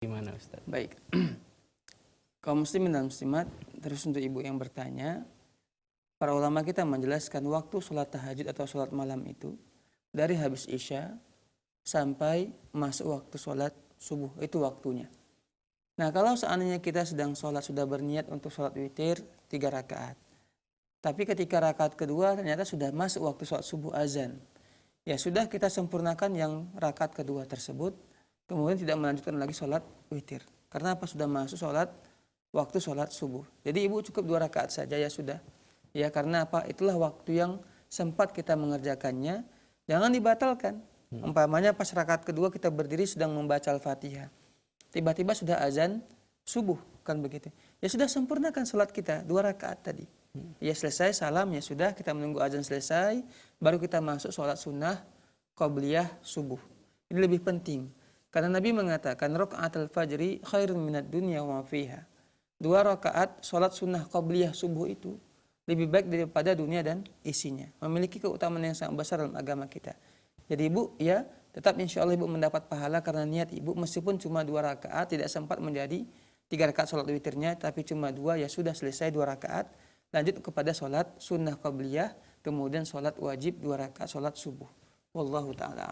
Gimana Ustaz? Baik. Kaum muslimin dan muslimat, terus untuk ibu yang bertanya, para ulama kita menjelaskan waktu sholat tahajud atau sholat malam itu dari habis isya sampai masuk waktu sholat subuh, itu waktunya. Nah, kalau seandainya kita sedang sholat, sudah berniat untuk sholat witir 3 rakaat, tapi ketika rakaat kedua ternyata sudah masuk waktu sholat subuh azan, ya sudah, kita sempurnakan yang rakaat kedua tersebut, kemudian tidak melanjutkan lagi sholat witir. Karena apa? Sudah masuk waktu sholat subuh. Jadi ibu cukup 2 rakaat saja, ya sudah. Ya, karena apa? Itulah waktu yang sempat kita mengerjakannya. Jangan dibatalkan. Umpamanya pas rakaat kedua kita berdiri sedang membaca Al-Fatihah, tiba-tiba sudah azan subuh, kan begitu. Ya sudah, sempurnakan sholat kita 2 rakaat tadi. Ya selesai, salam, ya sudah, kita menunggu azan selesai, baru kita masuk sholat sunnah qabliyah subuh. Ini lebih penting. Karena Nabi mengatakan raka'atul fajri khairun minad dunya wa fiha. 2 rakaat sholat sunnah qabliyah subuh itu lebih baik daripada dunia dan isinya. Memiliki keutamaan yang sangat besar dalam agama kita. Jadi ibu, ya tetap insya Allah ibu mendapat pahala karena niat ibu, meskipun cuma 2 rakaat, tidak sempat menjadi 3 rakaat sholat witirnya, tapi cuma 2, ya sudah, selesai 2 rakaat. Lanjut kepada sholat sunnah qabliyah, kemudian sholat wajib 2 rakaat sholat subuh. Wallahu ta'ala a'lam.